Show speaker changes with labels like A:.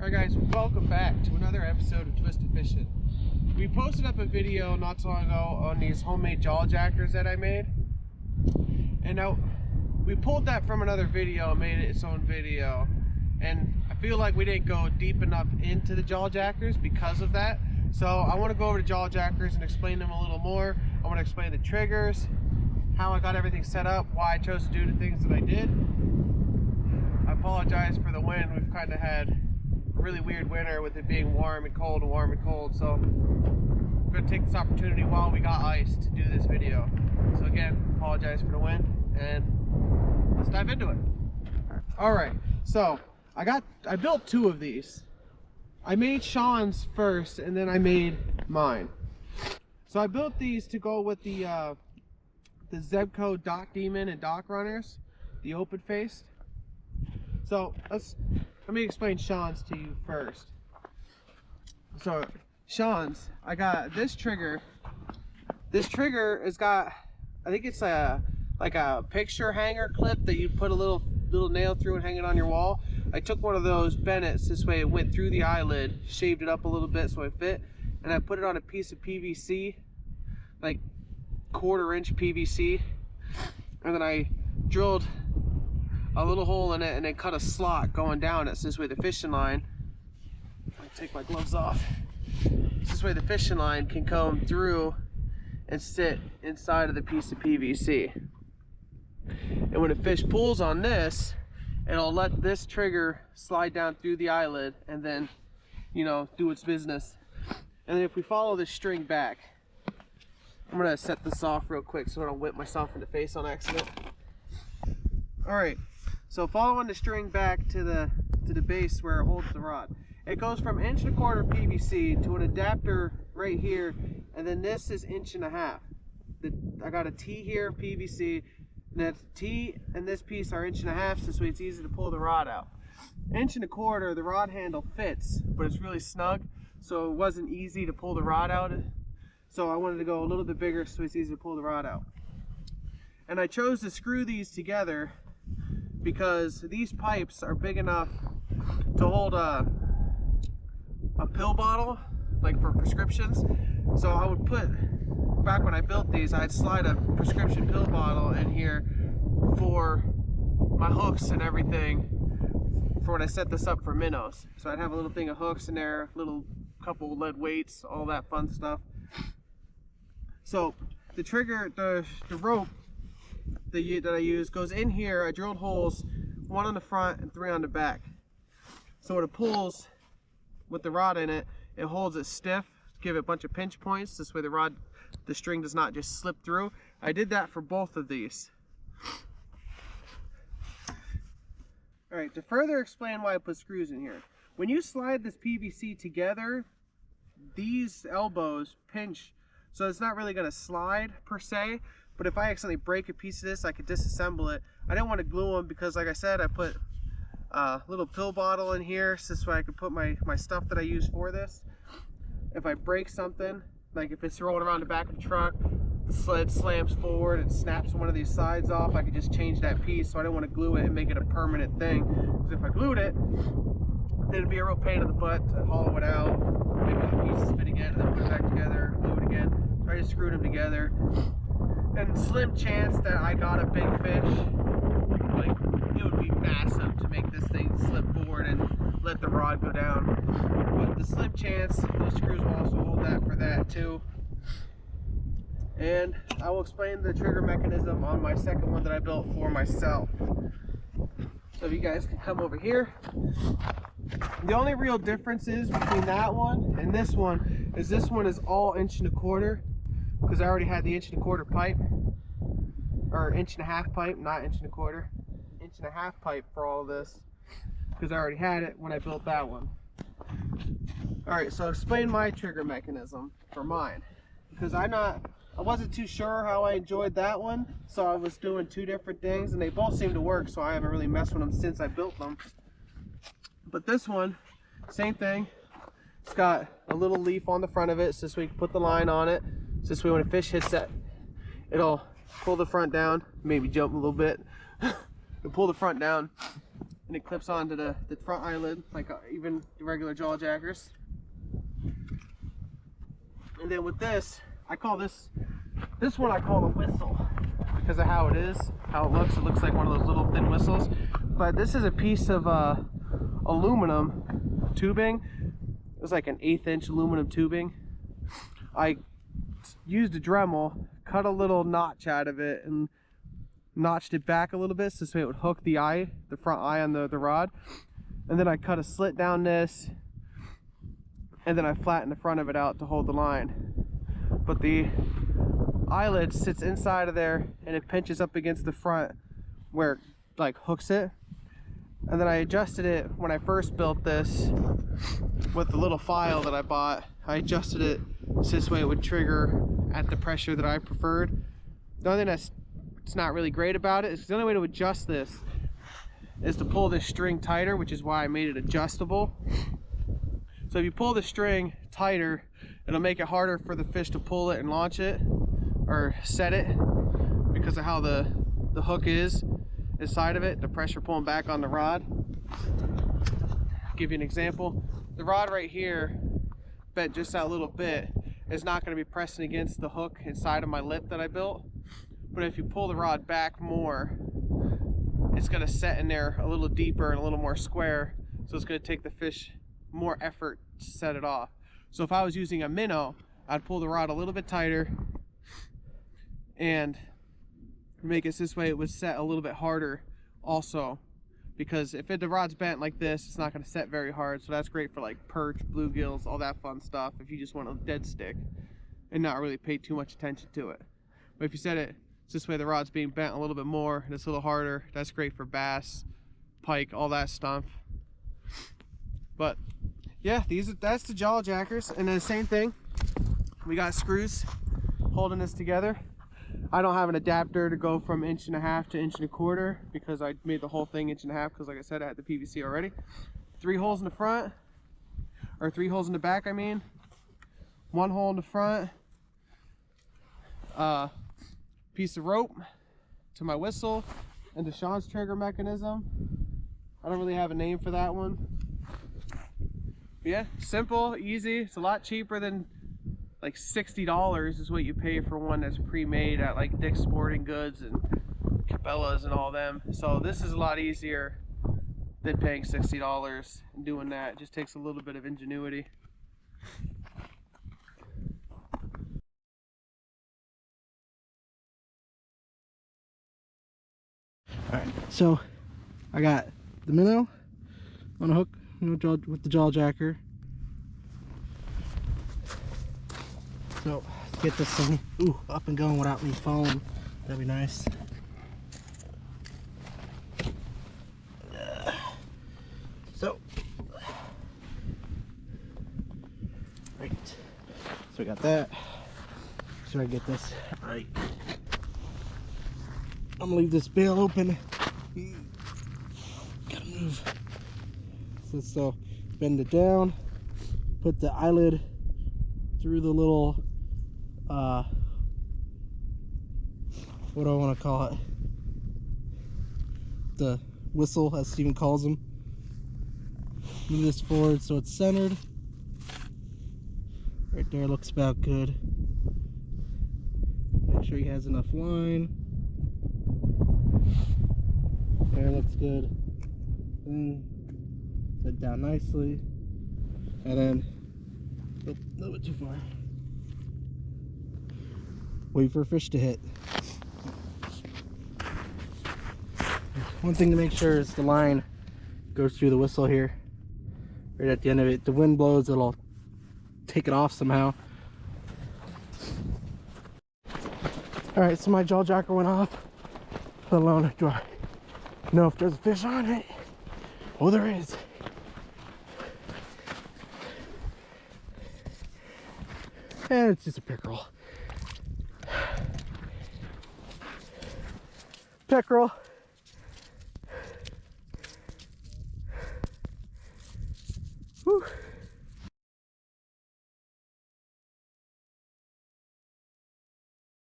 A: Alright guys, welcome back to another episode of Twisted Fishing. We posted up a video not so long ago on these homemade jaw jackers that I made. And now we pulled that from another video and made it its own video. And I feel like we didn't go deep enough into the jaw jackers because of that. So I want to go over the jaw jackers and explain them a little more. I want to explain the triggers, how I got everything set up, why I chose to do the things that I did. I apologize for the wind. We've kind of had a really weird winter with it being warm and cold and warm and cold. So I'm going to take this opportunity while we got ice to do this video. So again, apologize for the wind and let's dive into it. Alright, so I built two of these. I made Sean's first and then I made mine. So I built these to go with the Zebco Dock Demon and Dock Runners, the open faced. So let me explain Sean's to you first. So Sean's, I got this trigger. This trigger has got, I think it's like a picture hanger clip that you put a little nail through and hang it on your wall. I took one of those Bennett's, this way it went through the eyelid, shaved it up a little bit so it fit, and I put it on a piece of PVC, like 1/4 inch PVC, and then I drilled a little hole in it and then cut a slot going down it, so this way the fishing line, I take my gloves off, so this way the fishing line can come through and sit inside of the piece of PVC. And when a fish pulls on this, it'll let this trigger slide down through the eyelid and then, you know, do its business. And then if we follow this string back, I'm gonna set this off real quick so I don't whip myself in the face on accident. Alright, so following the string back to the base where it holds the rod, it goes from 1.25 inch PVC to an adapter right here, and then this is 1.5 inch. I got a T here of PVC, and that T and this piece are 1.5 inch, so it's easy to pull the rod out. 1.25 inch, the rod handle fits, but it's really snug, so it wasn't easy to pull the rod out. So I wanted to go a little bit bigger so it's easy to pull the rod out. And I chose to screw these together because these pipes are big enough to hold a pill bottle, like for prescriptions. So I would put, back when I built these, I'd slide a prescription pill bottle in here for my hooks and everything for when I set this up for minnows. So I'd have a little thing of hooks in there, little couple lead weights, all that fun stuff. So the trigger, the rope that I use goes in here. I drilled holes, 1 on the front and 3 on the back. So when it pulls with the rod in it, it holds it stiff, give it a bunch of pinch points. This way the string does not just slip through. I did that for both of these. Alright, to further explain why I put screws in here. When you slide this PVC together, these elbows pinch, so it's not really going to slide per se, but if I accidentally break a piece of this, I could disassemble it. I didn't want to glue them because, like I said, I put a little pill bottle in here, so this way I could put my stuff that I use for this. If I break something, like if it's rolling around the back of the truck, the sled slams forward and snaps one of these sides off, I could just change that piece. So I didn't want to glue it and make it a permanent thing, because if I glued it, then it'd be a real pain in the butt to hollow it out, make the pieces fit again, and then put it back together, glue it again. So I just screwed them together. And slim chance that I got a big fish, like it would be massive to make this thing slip forward and let the rod go down. But the slim chance, those screws will also hold that for that too. And I will explain the trigger mechanism on my second one that I built for myself. So if you guys can come over here. The only real difference is between that one and this one is all 1.25 inch, because I already had the 1.25 inch pipe, or 1.5 inch pipe, not 1.25 inch, 1.5 inch pipe for all of this, because I already had it when I built that one. Alright, so explain my trigger mechanism for mine, because I wasn't too sure how I enjoyed that one, so I was doing two different things, and they both seem to work, so I haven't really messed with them since I built them. But this one, same thing. It's got a little leaf on the front of it, so this way you can put the line on it. So this way when a fish hits that, it'll pull the front down, maybe jump a little bit, and pull the front down, and it clips onto the front eyelid like even the regular jaw jackers. And then with this, I call this one I call a whistle because of how it is, how it looks. It looks like one of those little thin whistles, but this is a piece of aluminum tubing. It was like an 1/8 inch aluminum tubing. I used a Dremel, cut a little notch out of it, and notched it back a little bit so it would hook the front eye on the rod. And then I cut a slit down this, and then I flattened the front of it out to hold the line. But the eyelid sits inside of there, and it pinches up against the front where it like hooks it. And then I adjusted it when I first built this with the little file that I bought. I adjusted it so this way it would trigger at the pressure that I preferred. The only thing that's not really great about it is the only way to adjust this is to pull this string tighter, which is why I made it adjustable. So if you pull the string tighter, it'll make it harder for the fish to pull it and launch it or set it because of how the hook is inside of it, the pressure pulling back on the rod. I'll give you an example. The rod right here, bent just that little bit, is not going to be pressing against the hook inside of my lip that I built. But if you pull the rod back more, it's going to set in there a little deeper and a little more square. So it's going to take the fish more effort to set it off. So if I was using a minnow, I'd pull the rod a little bit tighter and make it this way it would set a little bit harder also, because if the rod's bent like this, it's not going to set very hard. So that's great for like perch, bluegills, all that fun stuff if you just want a dead stick and not really pay too much attention to it. But if you set it this way, the rod's being bent a little bit more and it's a little harder, that's great for bass, pike, all that stuff. But yeah, that's the jaw jackers. And then the same thing, we got screws holding this together. I don't have an adapter to go from 1.5 to 1.25 because I made the whole thing 1.5 because like I said, I had the PVC already. 3 holes in the front, or 3 holes in the back, I mean. 1 hole in the front. Piece of rope to my whistle and to Sean's trigger mechanism. I don't really have a name for that one. But yeah, simple, easy. It's a lot cheaper than like $60 is what you pay for one that's pre-made at like Dick's Sporting Goods and Cabela's and all them. So this is a lot easier than paying $60 and doing that. It just takes a little bit of ingenuity. Alright, so I got the minnow on a hook, with the jaw jacker. So let's get this thing up and going without me falling. That'd be nice. So right, so we got that. So I get this right. I'm gonna leave this bail open. Gotta move. So bend it down, put the eyelid through the little what do I want to call it, the whistle as Steven calls them. Move this forward so it's centered. Right there looks about good. Make sure he has enough line. There looks good. And set down nicely. And then a little bit too far. Wait for a fish to hit. One thing to make sure is the line goes through the whistle here. Right at the end of it. The wind blows, it'll take it off somehow. Alright, so my jaw jacker went off. Let alone do I know if there's a fish on it. Oh, there is. And it's just a pickerel. Pickerel.